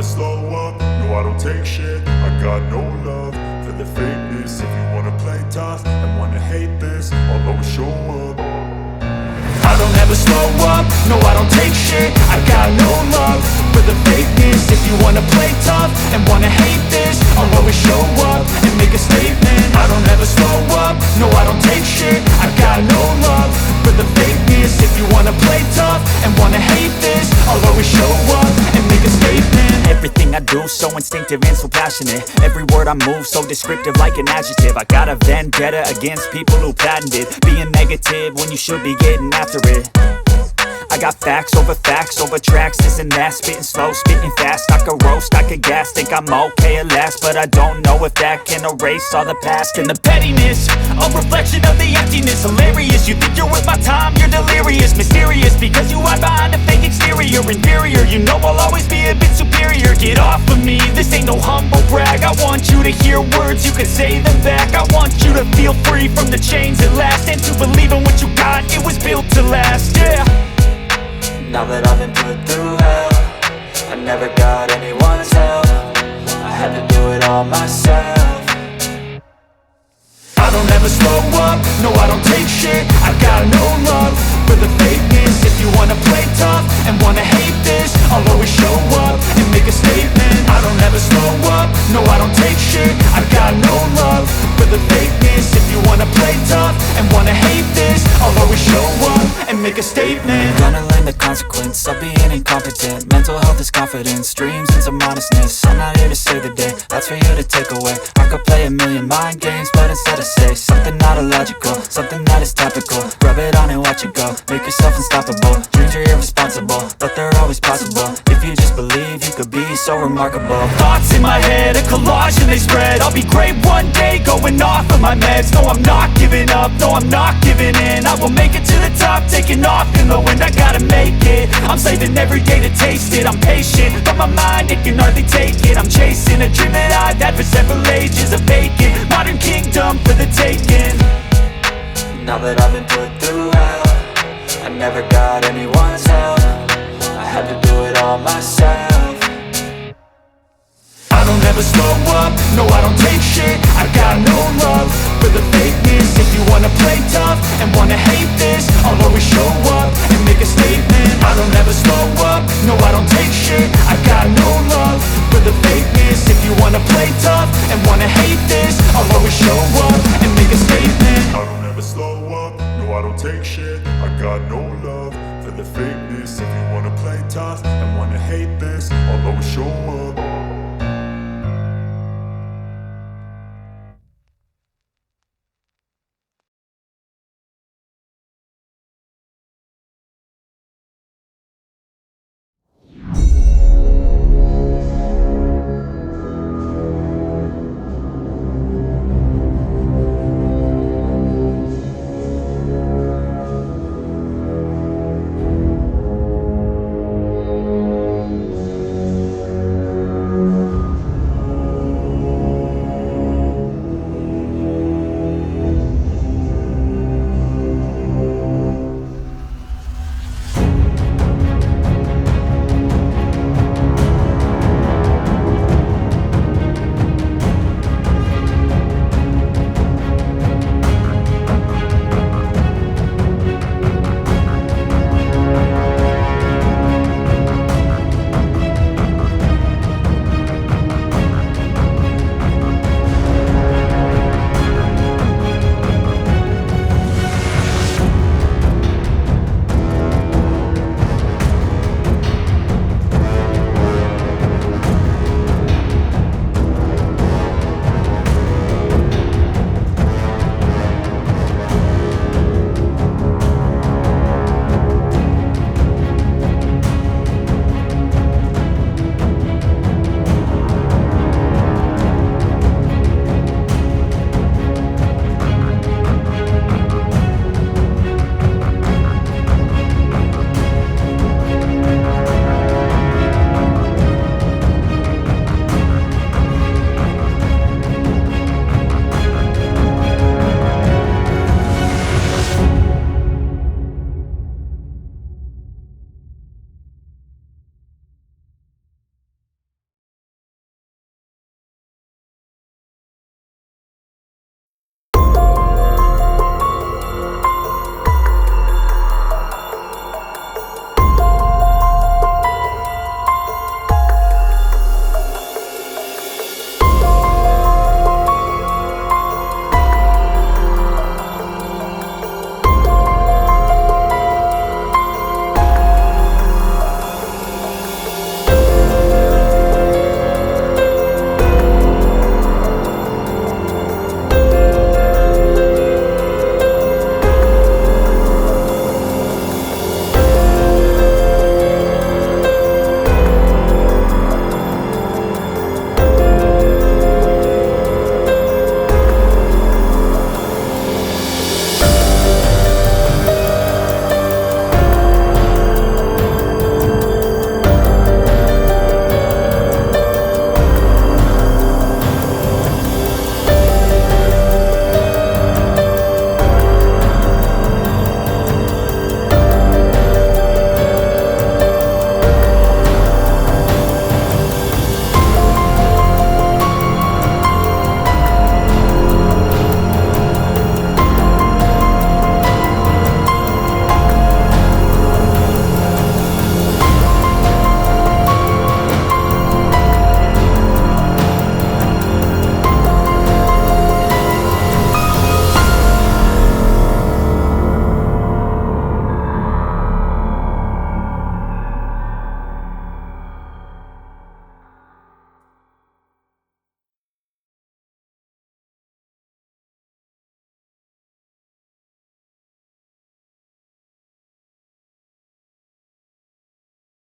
slow up, no I don't take shit. I got no love for the fakeness. If you wanna play tough and wanna hate this, I'll always show up. I don't ever slow up, no I don't take shit. I got no love for the fakeness. If you wanna play tough and wanna hate this, I'll always show up and make a statement. I don't ever slow up, no I don't take shit. I got no love for the fakeness. If you wanna play tough and wanna hate this, I'll always show up and make a statement. Everything I do so instinctive and so passionate. Every word I move so descriptive like an adjective. I got a vendetta against people who patented being negative when you should be getting after it. I got facts over tracks, this and that. Spitting slow, spitting fast, I could roast, I could gas. Think I'm okay at last, but I don't know if that can erase all the past. And the pettiness, a reflection of the emptiness. Hilarious, you think you're worth my time, you're delirious. Mysterious, because you hide behind a fake exterior. Inferior, you know I'll always be a bit superior. Get off of me, this ain't no humble brag. I want you to hear words, you can say them back. I want you to feel free from the chains at last, and to believe in what you got, it was built to last, yeah. Now that I've been put through hell, I never got anyone's help. I had to do it all myself. I don't ever slow up, no I don't take shit. I got no love for the fakeness. If you wanna play tough and wanna hate this, I'll always show up and make a statement. I don't ever slow up, no I don't take shit. I got no love for the fakeness. If you wanna play tough and wanna hate this, I'll always show up and make a statement. Gonna learn the consequence of being incompetent. Mental health is confidence, dreams and some honestness. I'm not here to save the day, that's for you to take away. I could play a million mind games, but instead I say something not illogical, something that is topical. Rub it on and watch it go, make yourself unstoppable. Dreams are irresponsible, but they're always possible. If you just believe, you could be so remarkable. Thoughts in my head, a collage and they spread. I'll be great one day, going off of my meds. No, I'm not giving up, no, I'm not giving in. I will make it to the top, taking off in the wind. I gotta make it, I'm saving every day to taste it. I'm patient, but my mind, it can hardly take it. I'm chasing a dream that I've had for several ages. A vacant, modern kingdom for the taking. Now that I've been put through hell, I never got anyone's help. I had to do it all myself. I don't ever slow up, no I don't take shit. I got no love for the fakeness. If you wanna play tough and wanna hate this, I'll always show up and make a statement. I don't ever slow up, no I don't take shit. I got no love for the fakeness. If you wanna play tough and wanna hate